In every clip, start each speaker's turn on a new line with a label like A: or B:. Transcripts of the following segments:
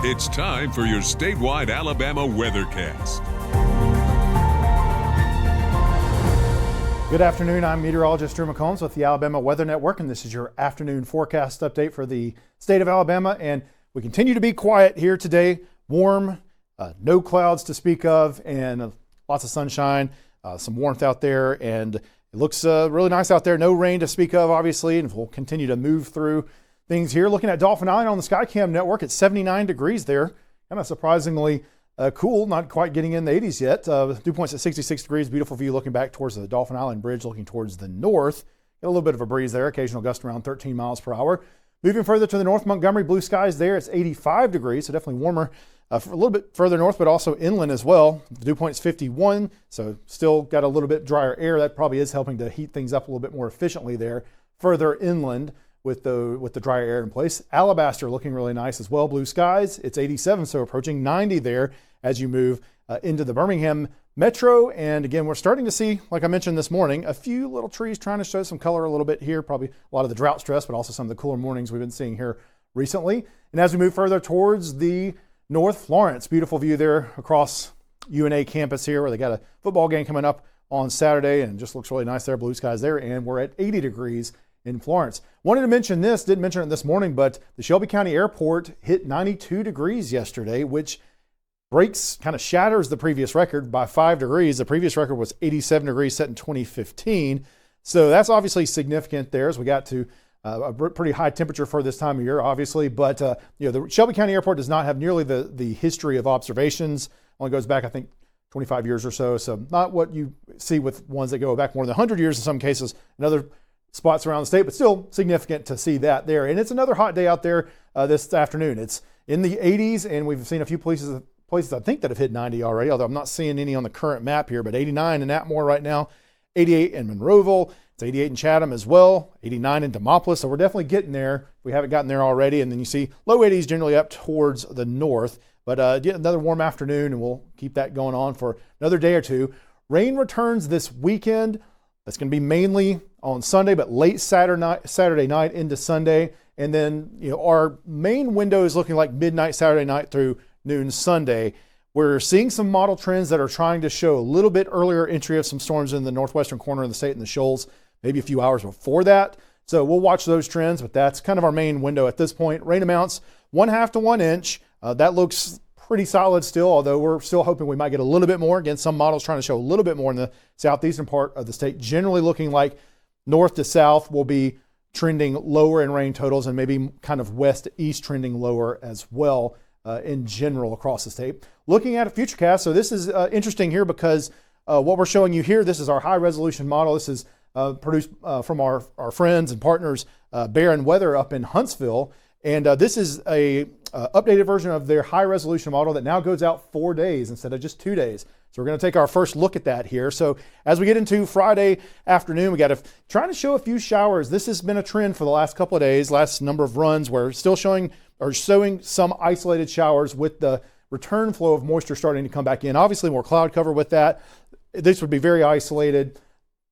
A: It's time for your statewide Alabama weathercast.
B: Good afternoon. I'm meteorologist Drew McCombs with the Alabama Weather Network, and this is your afternoon forecast update for the state of Alabama. And we continue to be quiet here today. Warm, no clouds to speak of, and lots of sunshine, some warmth out there, and it looks really nice out there. No rain to speak of, obviously, and we'll continue to move through things here. Looking at Dauphin Island on the Skycam network, it's 79 degrees there. Kind of surprisingly cool, not quite getting in the 80s yet. Dew point's at 66 degrees. Beautiful view looking back towards the Dauphin Island Bridge, looking towards the north. Get a little bit of a breeze there, occasional gust around 13 miles per hour. Moving further to the north, Montgomery, blue skies there. It's 85 degrees, so definitely warmer a little bit further north, but also inland as well. The dew point's 51, so still got a little bit drier air. That probably is helping to heat things up a little bit more efficiently there, further inland with the drier air in place. Alabaster looking really nice as well. Blue skies, it's 87, so approaching 90 there as you move into the Birmingham metro. And again, we're starting to see, like I mentioned this morning, a few little trees trying to show some color a little bit here. Probably a lot of the drought stress, but also some of the cooler mornings we've been seeing here recently. And as we move further towards the north, Florence, beautiful view there across UNA campus here, where they got a football game coming up on Saturday, and it just looks really nice there. Blue skies there, and we're at 80 degrees in Florence. Wanted to mention this, didn't mention it this morning, but the Shelby County Airport hit 92 degrees yesterday, which kind of shatters the previous record by 5 degrees. The previous record was 87 degrees set in 2015. So that's obviously significant there as we got to a pretty high temperature for this time of year, obviously. But the Shelby County Airport does not have nearly the history of observations. Only goes back, I think, 25 years or so. So not what you see with ones that go back more than 100 years in some cases and other spots around the state, but still significant to see that there. And it's another hot day out there this afternoon. It's in the 80s, and we've seen a few places I think that have hit 90 already, although I'm not seeing any on the current map here, but 89 in Atmore right now, 88 in Monroeville, it's 88 in Chatham as well, 89 in Demopolis. So we're definitely getting there. We haven't gotten there already. And then you see low 80s generally up towards the north. But another warm afternoon, and we'll keep that going on for another day or two. Rain returns this weekend. That's going to be mainly on Sunday, but late Saturday night into Sunday. And then our main window is looking like midnight Saturday night through noon Sunday. We're seeing some model trends that are trying to show a little bit earlier entry of some storms in the northwestern corner of the state and the shoals, maybe a few hours before that. So we'll watch those trends, but that's kind of our main window at this point. Rain amounts 1/2 to 1 inch. That looks pretty solid still, although we're still hoping we might get a little bit more. Again, some models trying to show a little bit more in the southeastern part of the state, generally looking like north to south will be trending lower in rain totals, and maybe kind of west to east trending lower as well in general across the state. Looking at a futurecast, so this is interesting here because what we're showing you here, this is our high resolution model. This is produced from our friends and partners, Bear and Weather up in Huntsville. And this is a updated version of their high resolution model that now goes out 4 days instead of just 2 days. So we're going to take our first look at that here. So as we get into Friday afternoon, we got trying to show a few showers. This has been a trend for the last couple of days, last number of runs. We're still showing some isolated showers with the return flow of moisture starting to come back in. Obviously more cloud cover with that. This would be very isolated,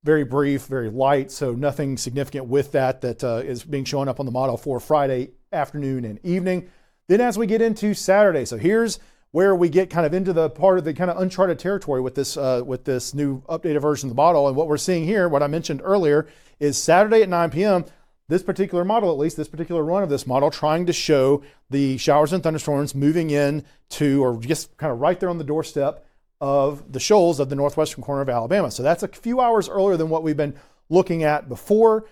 B: very brief, very light. So nothing significant with that is being shown up on the model for Friday afternoon and evening. Then as we get into Saturday, so here's where we get kind of into the part of the kind of uncharted territory with this new updated version of the model. And what we're seeing here, what I mentioned earlier, is Saturday at 9 p.m., this particular model, at least this particular run of this model, trying to show the showers and thunderstorms moving in to, or just kind of right there on the doorstep of the shoals of the northwestern corner of Alabama. So that's a few hours earlier than what we've been looking at before.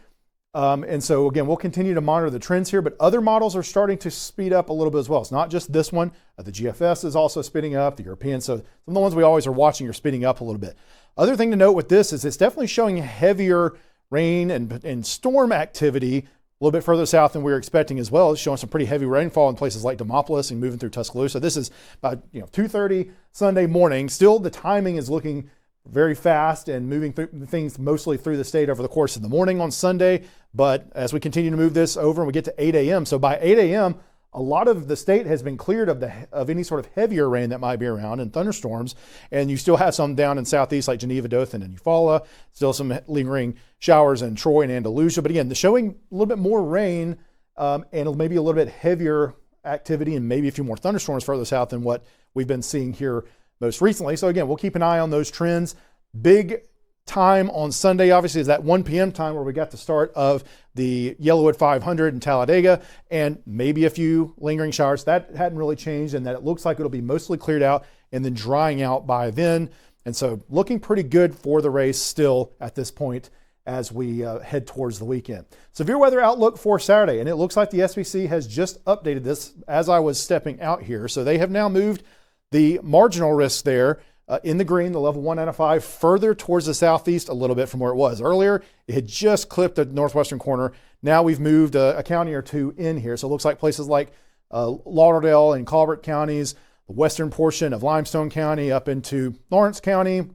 B: And so again, we'll continue to monitor the trends here, but other models are starting to speed up a little bit as well. It's not just this one. The GFS is also speeding up, the European. So some of the ones we always are watching are speeding up a little bit. Other thing to note with this is it's definitely showing heavier rain and storm activity a little bit further south than we were expecting as well. It's showing some pretty heavy rainfall in places like Demopolis and moving through Tuscaloosa. This is about 2:30 Sunday morning. Still, the timing is looking very fast and moving through things mostly through the state over the course of the morning on Sunday. But as we continue to move this over and we get to 8 a.m., so by 8 a.m., a lot of the state has been cleared of any sort of heavier rain that might be around and thunderstorms. And you still have some down in southeast like Geneva, Dothan, and Eufaula. Still some lingering showers in Troy and Andalusia. But again, the showing a little bit more rain and maybe a little bit heavier activity and maybe a few more thunderstorms further south than what we've been seeing here most recently. So again, we'll keep an eye on those trends. Big time on Sunday, obviously, is that 1 p.m. time where we got the start of the Yellowwood 500 in Talladega, and maybe a few lingering showers. That hadn't really changed, and that it looks like it'll be mostly cleared out and then drying out by then. And so looking pretty good for the race still at this point as we head towards the weekend. Severe weather outlook for Saturday, and it looks like the SPC has just updated this as I was stepping out here. So they have now moved the marginal risk there in the green, the level 1 out of 5, further towards the southeast a little bit from where it was. Earlier, it had just clipped the northwestern corner. Now we've moved a county or two in here. So it looks like places like Lauderdale and Colbert counties, the western portion of Limestone County up into Lawrence County,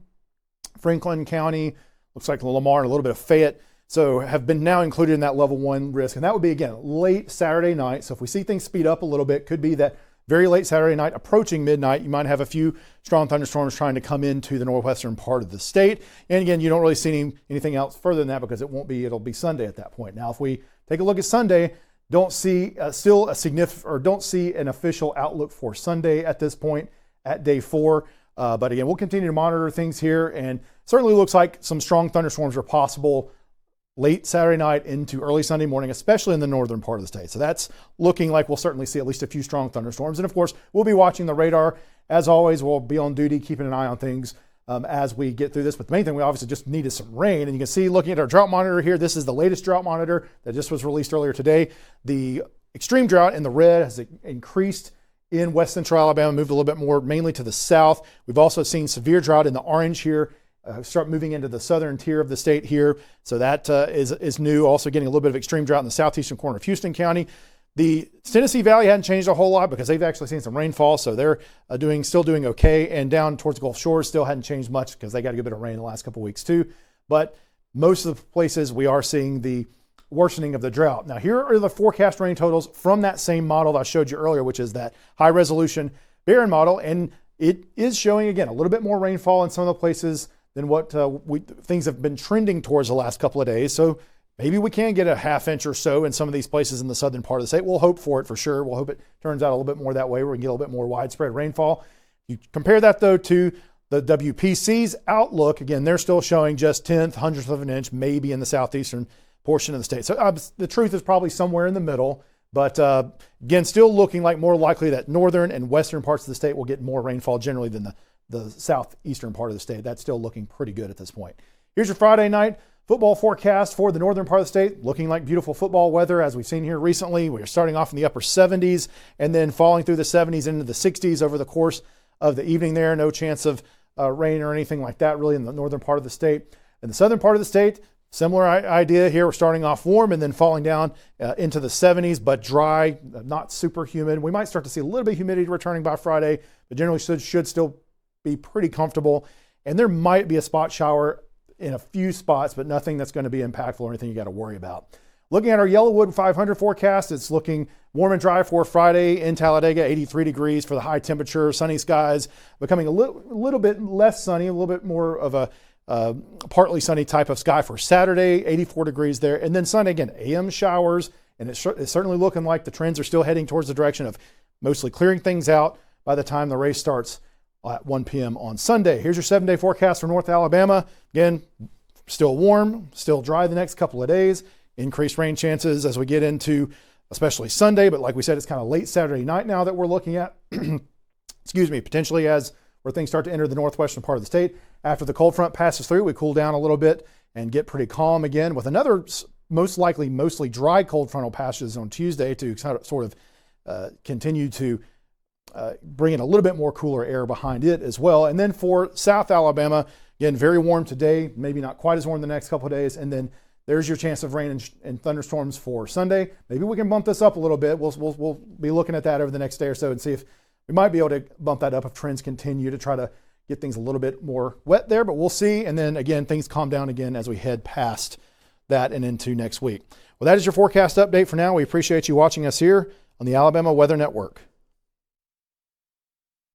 B: Franklin County, looks like Lamar and a little bit of Fayette. So have been now included in that level 1 risk. And that would be, again, late Saturday night. So if we see things speed up a little bit, could be that very late Saturday night, approaching midnight, you might have a few strong thunderstorms trying to come into the northwestern part of the state. And again, you don't really see anything else further than that because it'll be Sunday at that point. Now, if we take a look at Sunday, don't see don't see an official outlook for Sunday at this point at day 4. But again, we'll continue to monitor things here, and certainly looks like some strong thunderstorms are possible late Saturday night into early Sunday morning, especially in the northern part of the state. So that's looking like we'll certainly see at least a few strong thunderstorms. And of course, we'll be watching the radar. As always, we'll be on duty, keeping an eye on things as we get through this. But the main thing we obviously just need is some rain. And you can see, looking at our drought monitor here, this is the latest drought monitor that just was released earlier today. The extreme drought in the red has increased in west central Alabama, moved a little bit more mainly to the south. We've also seen severe drought in the orange here start moving into the southern tier of the state here. So that is new. Also getting a little bit of extreme drought in the southeastern corner of Houston County. The Tennessee Valley hadn't changed a whole lot because they've actually seen some rainfall, so they're still doing okay. And down towards the Gulf Shores still hadn't changed much because they got a good bit of rain in the last couple of weeks too. But most of the places we are seeing the worsening of the drought. Now here are the forecast rain totals from that same model that I showed you earlier, which is that high resolution Barron model. And it is showing, again, a little bit more rainfall in some of the places than what things have been trending towards the last couple of days. So maybe we can get a half inch or so in some of these places in the southern part of the state. We'll hope for it for sure. We'll hope it turns out a little bit more that way where we can get a little bit more widespread rainfall. You compare that though to the WPC's outlook. Again, they're still showing just 1/10, 100th of an inch, maybe in the southeastern portion of the state. So the truth is probably somewhere in the middle. But again, still looking like more likely that northern and western parts of the state will get more rainfall generally than the southeastern part of the state. That's still looking pretty good at this point. Here's your Friday night football forecast for the northern part of the state. Looking like beautiful football weather as we've seen here recently. We're starting off in the upper 70s and then falling through the 70s into the 60s over the course of the evening there. No chance of rain or anything like that really in the northern part of the state. In the southern part of the state, similar idea here. We're starting off warm and then falling down into the 70s, but dry, not super humid. We might start to see a little bit of humidity returning by Friday, but generally should still be pretty comfortable. And there might be a spot shower in a few spots, but nothing that's going to be impactful or anything you got to worry about. Looking at our Yellowwood 500 forecast, it's looking warm and dry for Friday in Talladega, 83 degrees for the high temperature, sunny skies, becoming a little bit less sunny, a little bit more of a partly sunny type of sky for Saturday, 84 degrees there. And then Sunday, again, AM showers, and it's certainly looking like the trends are still heading towards the direction of mostly clearing things out by the time the race starts at 1 p.m. on Sunday. Here's your 7-day forecast for North Alabama. Again, still warm, still dry the next couple of days. Increased rain chances as we get into especially Sunday, but like we said, it's kind of late Saturday night now that we're looking at. Excuse me, potentially as where things start to enter the northwestern part of the state. After the cold front passes through, we cool down a little bit and get pretty calm again with another most likely mostly dry cold frontal passes on Tuesday to sort of continue to bring in a little bit more cooler air behind it as well. And then for South Alabama, again, very warm today, maybe not quite as warm the next couple of days. And then there's your chance of rain and thunderstorms for Sunday. Maybe we can bump this up a little bit. We'll be looking at that over the next day or so and see if we might be able to bump that up if trends continue to try to get things a little bit more wet there, but we'll see. And then again, things calm down again as we head past that and into next week. Well, that is your forecast update for now. We appreciate you watching us here on the Alabama Weather Network.